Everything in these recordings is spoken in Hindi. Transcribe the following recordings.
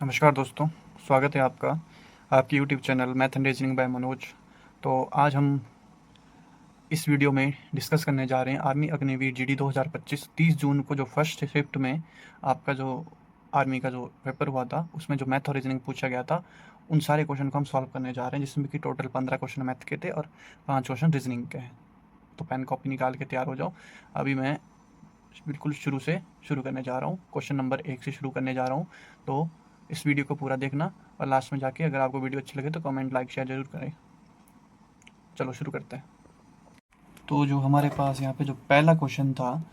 नमस्कार दोस्तों, स्वागत है आपका आपकी YouTube channel math and reasoning bye Manoj. तो आज हम इस वीडियो में डिस्कस करने जा रहे हैं आर्मी अग्निवीर जीडी 2025। 30 जून को जो फर्स्ट शिफ्ट में आपका जो आर्मी का जो पेपर हुआ था उसमें जो मैथ और रीजनिंग पूछा गया था उन सारे क्वेश्चन को हम सॉल्व करने जा रहे हैं, जिसमें कि टोटल 15 क्वेश्चन मैथ के थे और 5 क्वेश्चन रीजनिंग के हैं। तो पेन कॉपी निकाल के तैयार हो जाओ। अभी मैं बिल्कुल शुरू से शुरू करने जा रहा हूँ, क्वेश्चन नंबर 1 से शुरू करने जा रहा हूँ। तो इस वीडियो को पूरा देखना और लास्ट में जाके अगर आपको वीडियो अच्छी लगे तो कमेंट लाइक शेयर जरूर करें। चलो शुरू करते हैं। तो जो हमारे पास यहाँ पे जो पहला क्वेश्चन था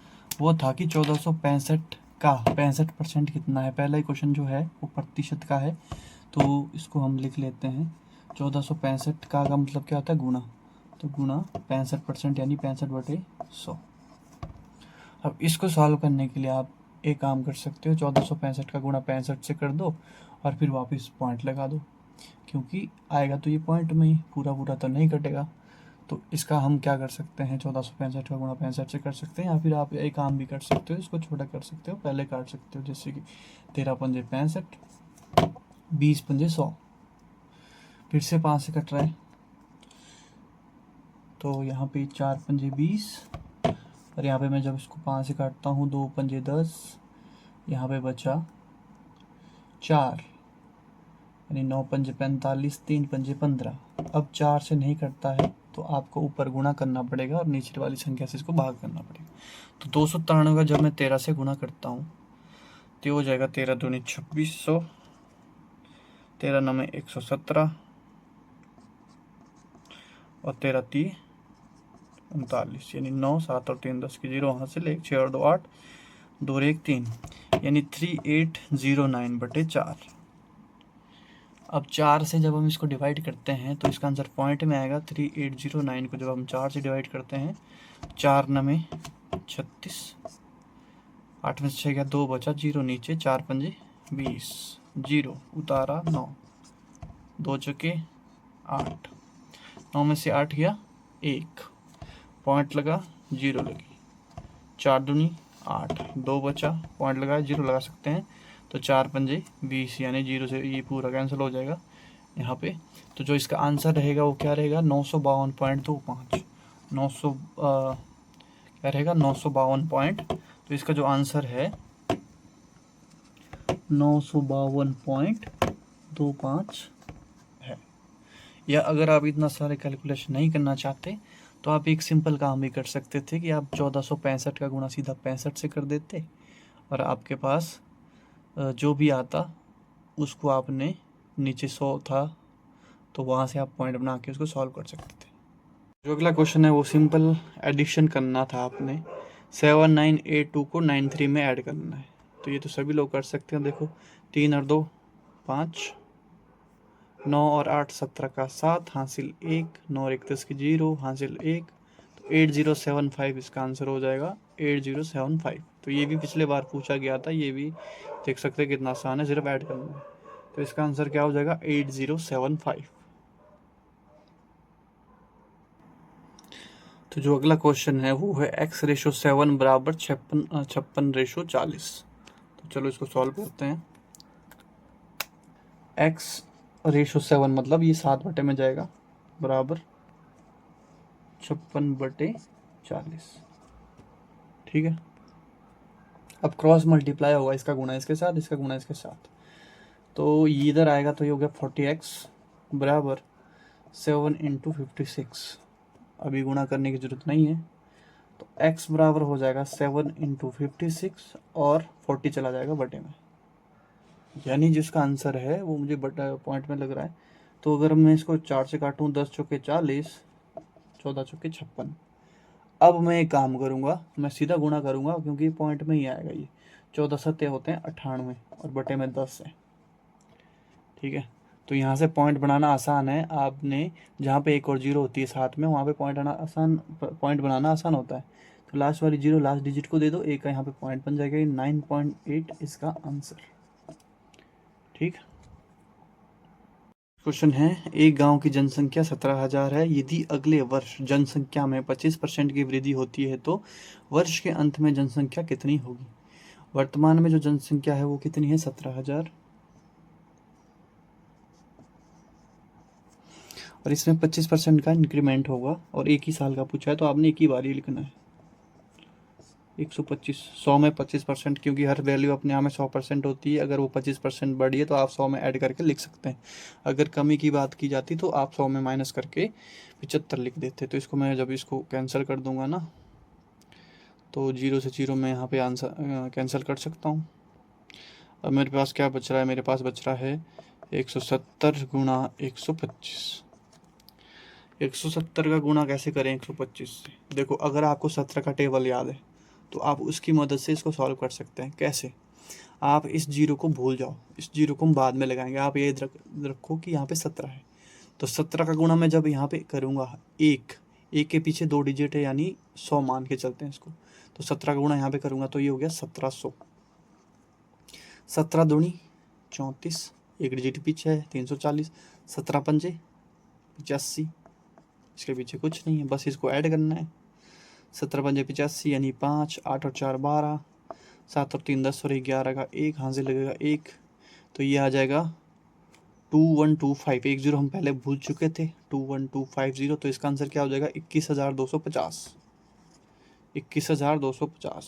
वो था कि 1465 का 65% कितना है। पहला ही क्वेश्चन जो है वो प्रतिशत का है, तो इसको हम लिख लेते हैं। 1465 का मतलब क्या होता है? गुणा। तो गुणा 65% यानी 65/100। अब इसको सॉल्व करने के लिए आप एक काम कर सकते हो, 1465 का गुणा 65 से कर दो और फिर वापस पॉइंट लगा दो, क्योंकि आएगा तो ये पॉइंट में ही, पूरा पूरा तो नहीं कटेगा। तो इसका हम क्या कर सकते हैं, 1465 का गुणा 65 से कर सकते हैं, या फिर आप एक काम भी कर सकते हो, इसको छोटा कर सकते हो, पहले काट सकते हो। जैसे कि 13 पंजे 65, 20 पंजे 100, फिर से 5 से कट रहा है, तो यहाँ पे 4 पंजे 20, और यहाँ पे मैं जब इसको 5 से काटता हूँ 2 पंजे 10, यहाँ पे बचा 4, यानी 9 पंजे 45, 3 पंजे 15। अब 4 से नहीं कटता है तो आपको ऊपर गुणा करना पड़ेगा और नीचे वाली संख्या से इसको भाग करना पड़ेगा। तो 293 का जब मैं 13 से गुणा करता हूँ तो हो जाएगा 13 दूनी 2600, 13 नौ 117 और 13 ती 39, यानी 9 7 और 3 10 की 0 हासिल, 1 6 और 2 8, 2 और 1 3, यानी 3809/4। अब 4 से जब हम इसको डिवाइड करते हैं तो इसका आंसर पॉइंट में आएगा। 3809 को जब हम 4 से डिवाइड करते हैं, 4 नमे 36, 8 में से 6 गया 2 बचा, 0 नीचे, 4 पंजे 20, 0 उतारा 9, 2 चौके 8, 9 में से 8 गया 1, पॉइंट लगा, 0 लगी, 4 दूनी 8, 2 बचा, पॉइंट लगाया, 0 लगा सकते हैं, तो 4 पंजे 20, यानी 0 से ये पूरा कैंसिल हो जाएगा यहाँ पे। तो जो इसका आंसर रहेगा वो क्या रहेगा? 952.25, 900 क्या रहेगा? 952 पॉइंट। तो इसका जो आंसर है 952.25 है। या अगर आप इतना सारे कैलकुलेशन नहीं करना चाहते तो आप एक सिंपल काम भी कर सकते थे कि आप 1465 का गुणा सीधा 65 से कर देते और आपके पास जो भी आता उसको आपने नीचे 100 था तो वहाँ से आप पॉइंट बना के उसको सॉल्व कर सकते थे। जो अगला क्वेश्चन है वो सिंपल एडिशन करना था आपने। 7982 को 93 में ऐड करना है, तो ये तो सभी लोग कर सकते हैं। देखो 3 और 2 5, 9 और 8 17 का 7 हासिल 1, 9 और 1 10 की 0 हासिल 1, तो 8075 इसका आंसर हो जाएगा। 8075, तो ये भी पिछले बार पूछा गया था, ये भी देख सकते हैं कितना आसान है, सिर्फ ऐड करना है। तो इसका आंसर क्या हो जाएगा? 8075। तो जो अगला क्वेश्चन है वो है x/7 बराबर 56/40। तो चलो इसको सॉल्व करते हैं। x/7 मतलब ये 7 बटे में जाएगा, बराबर 56/40। ठीक है, अब क्रॉस मल्टीप्लाई होगा, इसका गुणा इसके साथ, इसका गुणा इसके साथ, तो ये इधर आएगा तो ये हो गया 40x बराबर 7 × 56। अभी गुणा करने की जरूरत नहीं है, तो x बराबर हो जाएगा 7 × 56 और 40 चला जाएगा बटे में, यानी जिसका आंसर है वो मुझे बटा पॉइंट में लग रहा है। तो अगर मैं इसको 4 से काटूँ, 10 चौके 40, 14 चौके 56। अब मैं एक काम करूँगा, मैं सीधा गुणा करूँगा क्योंकि पॉइंट में ही आएगा ये। 14 सत्ते होते हैं 98 और बटे में 10 है। ठीक है, तो यहाँ से पॉइंट बनाना आसान है। आपने जहाँ पे 1 और 0 होती है साथ में, वहाँ पे पॉइंट बनाना आसान होता है। तो लास्ट वाली 0 लास्ट डिजिट को दे दो, एक का यहाँ पे पॉइंट बन जाएगा। 9.8 इसका आंसर। ठीक, क्वेश्चन है, एक गांव की जनसंख्या 17,000 है। यदि अगले वर्ष जनसंख्या में 25% की वृद्धि होती है तो वर्ष के अंत में जनसंख्या कितनी होगी? वर्तमान में जो जनसंख्या है वो कितनी है? 17,000। और इसमें 25% का इंक्रीमेंट होगा और एक ही साल का पूछा है तो आपने एक ही बार ही लिखना है। 125, 100 में 25%, क्योंकि हर वैल्यू अपने आप में 100% होती है। अगर वो 25% बढ़ी है तो आप 100 में ऐड करके लिख सकते हैं। अगर कमी की बात की जाती तो आप 100 में माइनस करके 75 लिख देते। तो इसको मैं जब इसको कैंसिल कर दूंगा ना, तो 0 से 0 मैं यहाँ पे आंसर कैंसिल कर सकता हूँ। अब मेरे पास क्या बच रहा है, मेरे पास बच रहा है 170 गुणा 125। 170 का गुणा कैसे करें 125 से? देखो, अगर आपको 17 का टेबल याद है तो आप उसकी मदद से इसको सॉल्व कर सकते हैं। कैसे? आप इस जीरो को भूल जाओ, इस जीरो को हम बाद में लगाएंगे। आप ये रखो कि यहाँ पे 17 है, तो 17 का गुणा मैं जब यहाँ पे करूँगा, एक एक के पीछे 2 डिजिट है, यानी 100 मान के चलते हैं इसको। तो 17 का गुणा यहाँ पे करूँगा तो ये हो गया 1700। 17 दूनी 34, एक डिजिट पीछे है 340, 17 पंजे 85, इसके पीछे कुछ नहीं है, बस इसको ऐड करना है। 17 पंजे 85 यानी 5, 8 और 4 12, 7 और 3 10 और 11 का 1, हाथ से लगेगा 1, तो ये आ जाएगा 2125। हम पहले भूल चुके थे, 21250। तो इसका आंसर क्या हो जाएगा? 21,250। 21,250।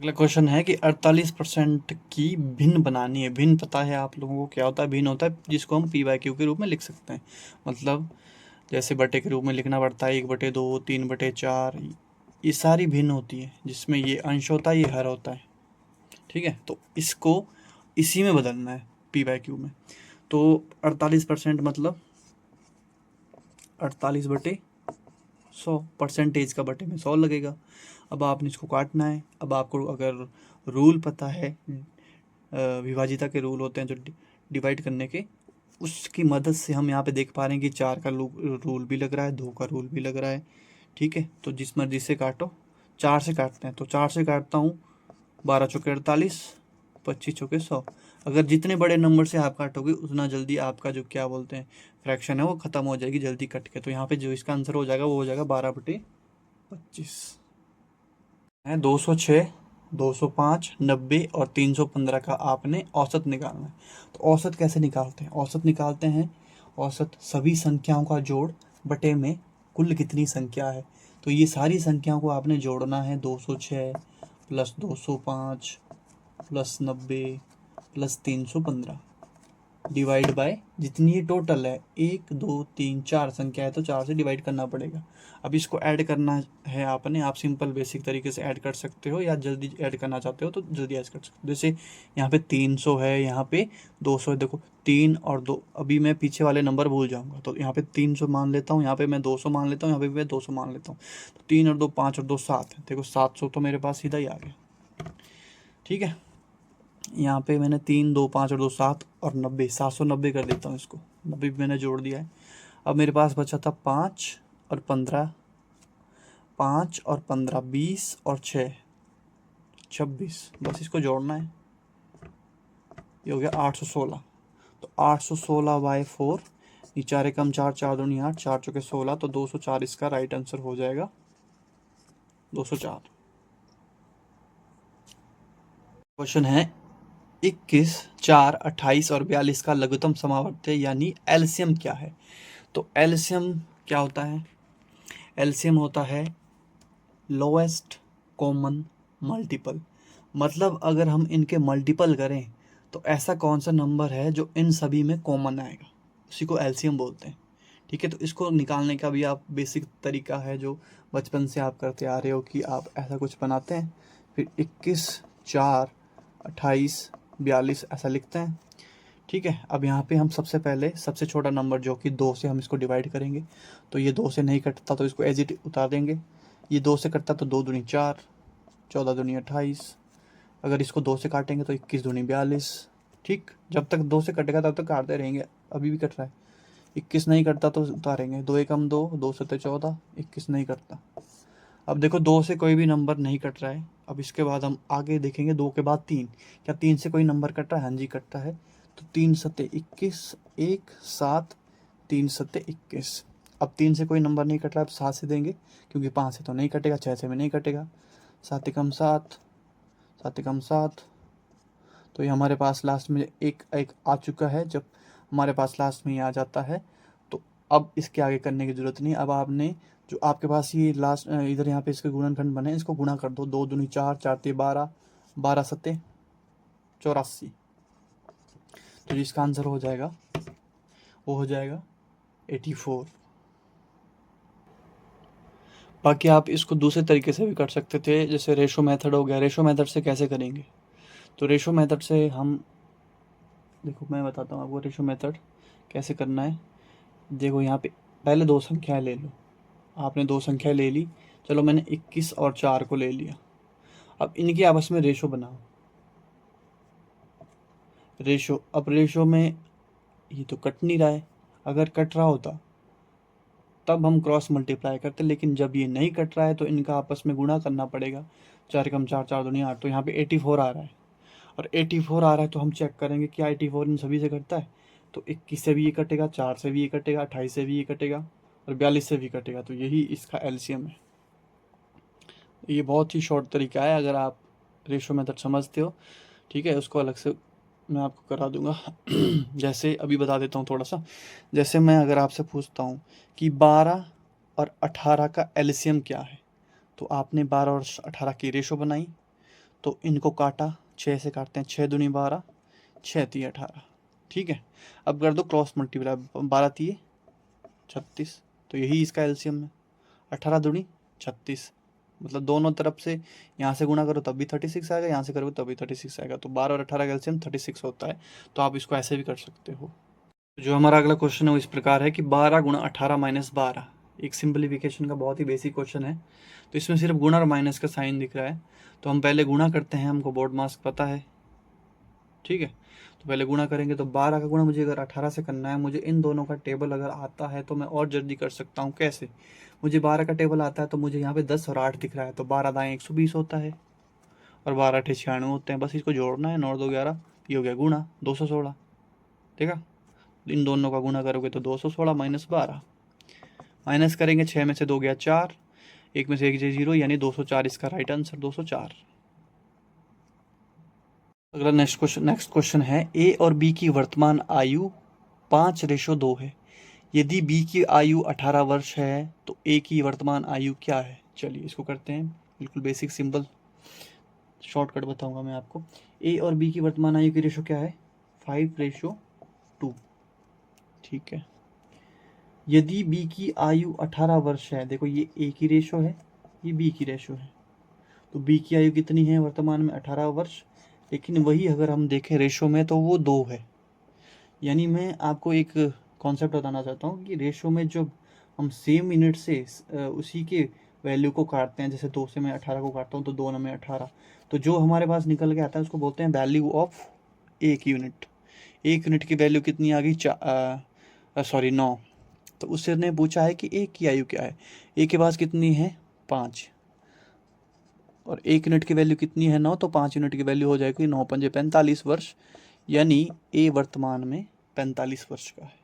अगला क्वेश्चन है कि 48% की भिन्न बनानी है। भिन्न पता है आप लोगों को क्या होता है? भिन्न होता है जिसको हम पी बाई क्यू के रूप में लिख सकते हैं। मतलब जैसे बटे के रूप में लिखना पड़ता है, 1/2, 3/4, ये सारी भिन्न होती है, जिसमें ये अंश होता है, ये हर होता है। ठीक है, तो इसको इसी में बदलना है, पी बाई क्यू में। तो 48% मतलब 48/100, परसेंटेज का बटे में 100 लगेगा। अब आपने इसको काटना है। अब आपको अगर रूल पता है, विभाजिता के रूल होते हैं जो डिवाइड करने के, उसकी मदद से हम यहाँ पे देख पा रहे हैं कि 4 का रूल भी लग रहा है, 2 का रूल भी लग रहा है। ठीक है, तो जिस मर्जी से काटो। 4 से काटते हैं तो 4 से काटता हूँ, 12 चौके 48, 25 चौके 100। अगर जितने बड़े नंबर से आप काटोगे उतना जल्दी आपका जो क्या बोलते हैं फ्रैक्शन है वो ख़त्म हो जाएगी जल्दी कट के। तो यहाँ पे जो इसका आंसर हो जाएगा वो हो जाएगा 12/25 है। 206, 205, 90 और 315 का आपने औसत निकालना है। तो औसत कैसे निकालते हैं? औसत निकालते हैं, औसत सभी संख्याओं का जोड़ बटे में कुल कितनी संख्या है। तो ये सारी संख्याओं को आपने जोड़ना है। 206 plus 205 plus 90 plus 315 divide by जितनी ये टोटल है, 1 2 3 4 संख्या है तो 4 से डिवाइड करना पड़ेगा। अब इसको ऐड करना है आपने। आप सिंपल बेसिक तरीके से ऐड कर सकते हो, या जल्दी ऐड करना चाहते हो तो जल्दी ऐड कर सकते हो। जैसे यहाँ पे 300 है, यहाँ पे 200 है। देखो 3 और 2, अभी मैं पीछे वाले नंबर भूल जाऊँगा, तो यहाँ पे 300 मान लेता हूँ, यहाँ पे मैं 200 मान लेता हूँ, यहाँ पे मैं 200 मान लेता हूँ। तो 3 और 2 5 और 2 7 है। देखो 700 तो मेरे पास सीधा ही आ गया। ठीक है, यहाँ पे मैंने 3 2 5 और 2 7 और 90, 790 कर देता हूँ इसको। 90 भी मैंने जोड़ दिया है। अब मेरे पास बचा था 5 और 15, 5 और 15 20 और 6 26, बस इसको जोड़ना है। ये हो गया 816। तो 816/4, ये 4 एकम 4, 4 दूनी 8, 4 चौके 16, तो 204 इसका राइट आंसर हो जाएगा। 204। क्वेश्चन है 21, 4, 28 और 42 का लघुत्तम समावर्त्य यानी एलसीएम क्या है? तो एलसीएम क्या होता है? एलसीएम होता है लोएस्ट कॉमन मल्टीपल। मतलब अगर हम इनके मल्टीपल करें तो ऐसा कौन सा नंबर है जो इन सभी में कॉमन आएगा, उसी को एलसीएम बोलते हैं। ठीक है, तो इसको निकालने का भी आप बेसिक तरीका है जो बचपन से आप करते आ रहे हो कि आप ऐसा कुछ बनाते हैं, फिर 21, 4, 28, 42 ऐसा लिखते हैं। ठीक है, अब यहाँ पे हम सबसे पहले सबसे छोटा नंबर जो कि 2 से हम इसको डिवाइड करेंगे। तो ये 2 से नहीं कटता तो इसको एज इट उतार देंगे। ये 2 से कटता तो 2 दूनी 4, 14 दूनी 28। अगर इसको 2 से काटेंगे तो 21 दूनी 42। ठीक, जब तक 2 से कटेगा तब तक काटते रहेंगे। अभी भी कट रहा है। 21 नहीं कटता तो उतारेंगे। 2 एकम 2, 2 सत्ते 14, 21 नहीं कटता। अब देखो 2 से कोई भी नंबर नहीं कट रहा है। अब इसके बाद हम आगे देखेंगे 2 के बाद 3। क्या 3 से कोई नंबर कट रहा है? हाँ जी, कटता है। तो 3 सत्ते 21, 1 7, 3 सत्ते 21। अब 3 से कोई नंबर नहीं कट रहा है, अब 7 से देंगे, क्योंकि 5 से तो नहीं कटेगा, 6 से भी नहीं कटेगा। 7 एकम 7, 7 एकम 7। तो ये हमारे पास लास्ट में एक एक आ चुका है। जब हमारे पास लास्ट में ये आ जाता है तो अब इसके आगे करने की ज़रूरत नहीं। अब आपने जो आपके पास ये लास्ट इधर यहाँ पे इसके गुणनखंड बने, इसको गुणा कर दो। 2 दूनी 4, 4 ती 12, 12 सत्ते 84। तो जिसका आंसर हो जाएगा वो हो जाएगा 84। बाकी आप इसको दूसरे तरीके से भी कर सकते थे, जैसे रेशो मेथड हो गया। रेशो मेथड से कैसे करेंगे? तो रेशो मेथड से हम, देखो मैं बताता हूँ आपको रेशो मेथड कैसे करना है। देखो यहाँ पे पहले 2 संख्याएं ले लो। आपने 2 संख्या ले ली, चलो मैंने 21 और 4 को ले लिया। अब इनकी आपस में रेशो बनाओ। रेशो, अब रेशो में ये तो कट नहीं रहा है। अगर कट रहा होता तब हम क्रॉस मल्टीप्लाई करते, लेकिन जब ये नहीं कट रहा है तो इनका आपस में गुणा करना पड़ेगा। 4 कम 4, 4 दूनी 8, तो यहाँ पे 84 आ रहा है। और 84 आ रहा है तो हम चेक करेंगे क्या 84 इन सभी से कटता है। तो 21 से भी ये कटेगा, 4 से भी ये कटेगा, 28 से भी ये कटेगा और 42 से भी कटेगा। तो यही इसका एलसीएम है। ये बहुत ही शॉर्ट तरीका है, अगर आप रेशो मेथड समझते हो। ठीक है, उसको अलग से मैं आपको करा दूंगा। जैसे अभी बता देता हूँ थोड़ा सा। जैसे मैं अगर आपसे पूछता हूँ कि 12 और 18 का एलसीएम क्या है, तो आपने 12 और 18 की रेशो बनाई, तो इनको काटा, 6 से काटते हैं, 6 दूनी 12, 6 ती 18। ठीक है, अब कर दो क्रॉस मल्टीप्लाई, 12 ती 36, तो यही इसका एलसीएम है। 18 दूनी 36, मतलब दोनों तरफ से यहाँ से गुणा करो तब भी 36 आएगा, यहाँ से करोगे तब भी 36 आएगा। तो 12 और 18 का एलसीएम 36 होता है। तो आप इसको ऐसे भी कर सकते हो। जो हमारा अगला क्वेश्चन है वो इस प्रकार है कि 12 गुणा 18 माइनस 12। एक सिंप्लीफिकेशन का बहुत ही बेसिक क्वेश्चन है। तो इसमें सिर्फ गुणा और माइनस का साइन दिख रहा है, तो हम पहले गुणा करते हैं, हमको बोर्ड मास्क पता है। ठीक है, तो पहले गुणा करेंगे। तो 12 का गुणा मुझे अगर 18 से करना है, मुझे इन दोनों का टेबल अगर आता है तो मैं और जल्दी कर सकता हूँ। कैसे? मुझे 12 का टेबल आता है तो मुझे यहाँ पे 10 और 8 दिख रहा है, तो 12 दाएँ 120 होता है और 12 अठे 96 होते हैं। बस इसको जोड़ना है, 9 और 2 11, ये हो गया गुणा 216। ठीक है, इन दोनों का गुणा करोगे तो 216 माइनस 12, माइनस करेंगे 6 में से 2 गया 4, 1 में से 1 जे 0, यानी 204 इसका राइट आंसर 204। अगला नेक्स्ट क्वेश्चन है, ए और बी की वर्तमान आयु 5:2 है। यदि बी की आयु 18 वर्ष है तो ए की वर्तमान आयु क्या है? चलिए इसको करते हैं, बिल्कुल बेसिक सिंपल शॉर्टकट बताऊंगा मैं आपको। ए और बी की वर्तमान आयु की रेशो क्या है? 5:2। ठीक है, यदि बी की आयु 18 वर्ष है, देखो ये ए की रेशो है, ये बी की रेशो है, तो बी की आयु कितनी है वर्तमान में? 18 वर्ष। लेकिन वही अगर हम देखें रेशो में तो वो 2 है। यानी मैं आपको एक कॉन्सेप्ट बताना चाहता हूँ कि रेशो में जब हम सेम यूनिट से उसी के वैल्यू को काटते हैं, जैसे 2 से मैं 18 को काटता हूँ तो 2 में 18, तो जो हमारे पास निकल के आता है उसको बोलते हैं वैल्यू ऑफ एक यूनिट। एक यूनिट की वैल्यू कितनी आ गई? सॉरी 9। तो उससे ने पूछा है कि ए की आयु क्या है। ए के पास कितनी है? 5, और 1 यूनिट की वैल्यू कितनी है? 9, तो 5 यूनिट की वैल्यू हो जाएगी 9 पंजे 45 वर्ष, यानी ए वर्तमान में 45 वर्ष का है।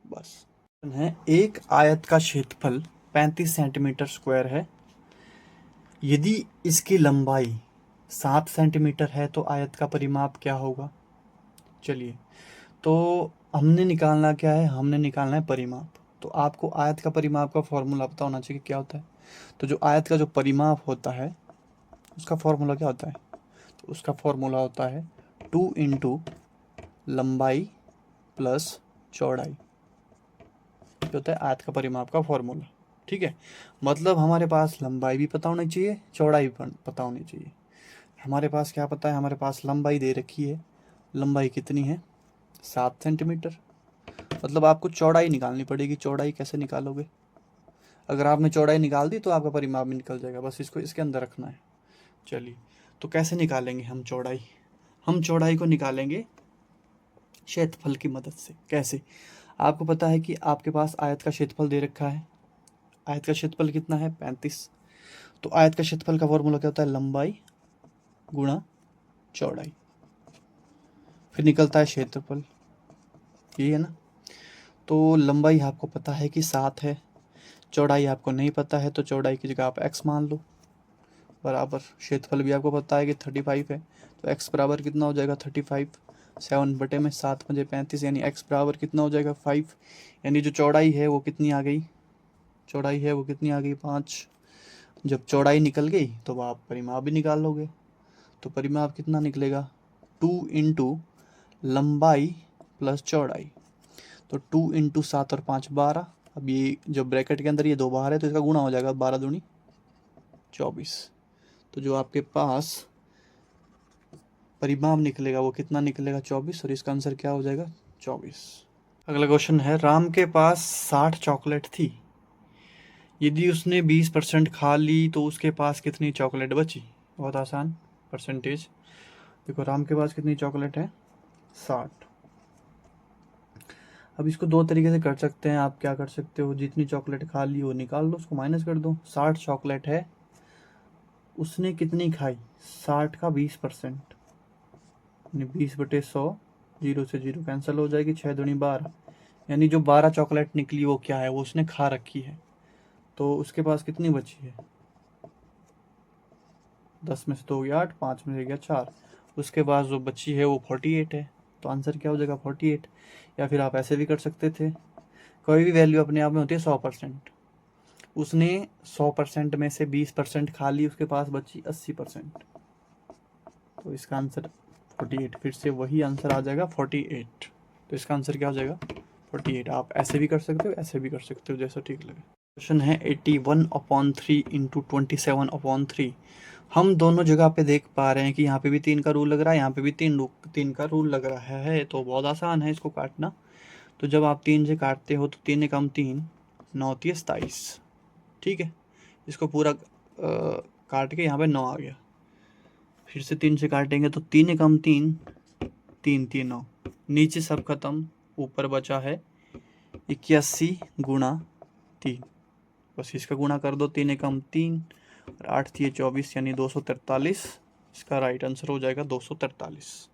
बस है। एक आयत का क्षेत्रफल 35 सेंटीमीटर स्क्वायर है। यदि इसकी लंबाई 7 सेंटीमीटर है तो आयत का परिमाप क्या होगा? चलिए, तो हमने निकालना क्या है? हमने निकालना है परिमाप। तो आपको आयत का परिमाप का फॉर्मूला पता होना चाहिए क्या होता है। तो जो आयत का जो परिमाप होता है उसका फॉर्मूला क्या होता है? तो उसका फॉर्मूला होता है 2 इंटू लंबाई प्लस चौड़ाई। ये होता है आयत का परिमाप का फॉर्मूला। ठीक है, मतलब हमारे पास लंबाई भी पता होनी चाहिए, चौड़ाई भी पता होनी चाहिए। हमारे पास क्या पता है? हमारे पास लंबाई दे रखी है, लंबाई कितनी है? 7 सेंटीमीटर। मतलब आपको चौड़ाई निकालनी पड़ेगी। चौड़ाई कैसे निकालोगे? अगर आपने चौड़ाई निकाल दी तो आपका परिमाप भी निकल जाएगा, बस इसको इसके अंदर रखना है। चलिए, तो कैसे निकालेंगे हम चौड़ाई? हम चौड़ाई को निकालेंगे क्षेत्रफल की मदद से। कैसे? आपको पता है कि आपके पास आयत का क्षेत्रफल दे रखा है। आयत का क्षेत्रफल कितना है? 35। तो आयत का क्षेत्रफल का फॉर्मूला क्या होता है? लंबाई गुणा चौड़ाई, फिर निकलता है क्षेत्रफल। ये है ना। तो लंबाई आपको पता है कि 7 है, चौड़ाई आपको नहीं पता है, तो चौड़ाई की जगह आप x मान लो, बराबर क्षेत्रफल भी आपको पता है कि 35 है, तो x बराबर कितना हो जाएगा? 35। 7/7 यानी x बराबर कितना हो जाएगा 5। यानी जो चौड़ाई है वो कितनी आ गई, 5। जब चौड़ाई निकल गई तो आप परिमाप भी निकाल लोगे। तो परिमाप कितना निकलेगा, 2 इंटू लंबाई प्लस चौड़ाई। तो 2 इंटू 7 और 5 12। अब ये जो ब्रैकेट के अंदर ये 2 बाहर है तो इसका गुणा हो जाएगा, 12 दूनी 24। तो जो आपके पास परिमाप निकलेगा वो कितना निकलेगा, 24, और इसका आंसर क्या हो जाएगा, 24। अगला क्वेश्चन है, राम के पास 60 चॉकलेट थी, यदि उसने 20% खा ली तो उसके पास कितनी चॉकलेट बची। बहुत आसान, परसेंटेज। देखो राम के पास कितनी चॉकलेट है, 60। अब इसको दो तरीके से कर सकते हैं। आप क्या कर सकते हो, जितनी चॉकलेट खा ली वो निकाल दो, उसको माइनस कर दो। 60 चॉकलेट है, उसने कितनी खाई, 60 का 20%, 20/100, 0 से 0 कैंसिल हो जाएगी, 6 दूनी 12। यानी जो 12 चॉकलेट निकली वो क्या है, वो उसने खा रखी है। तो उसके पास कितनी बची है, 10 में से 2 गया 8, 5 में से गया 4। उसके पास जो बची है वो 48 है। तो आंसर क्या हो जाएगा, 48। या फिर आप ऐसे भी कर सकते थे, कोई भी वैल्यू अपने आप में होती है 100%। उसने 100% में से 20% खा ली, उसके पास बची 80%। तो इसका आंसर 48, फिर से वही आंसर आ जाएगा 48। तो इसका आंसर क्या हो जाएगा, 48। आप ऐसे भी कर सकते हो, ऐसे भी कर सकते हो, जैसा ठीक लगे। क्वेश्चन है 81/3 इंटू 27/3। हम दोनों जगह पे देख पा रहे हैं कि यहाँ पे भी 3 का रूल लग रहा है, यहाँ पे भी 3 का रूल लग रहा है। तो बहुत आसान है इसको काटना। तो जब आप 3 से काटते हो तो 3 एकम 3, 9 3 27। ठीक है, इसको पूरा काट के यहाँ पे 9 आ गया। फिर से 3 से काटेंगे तो 3 एकम 3, 3 3 9, नीचे सब खत्म, ऊपर बचा है 81 गुणा 3। बस इसका गुणा कर दो, 3 एकम 3 और 8 3 24, यानी 243। इसका राइट आंसर हो जाएगा 243।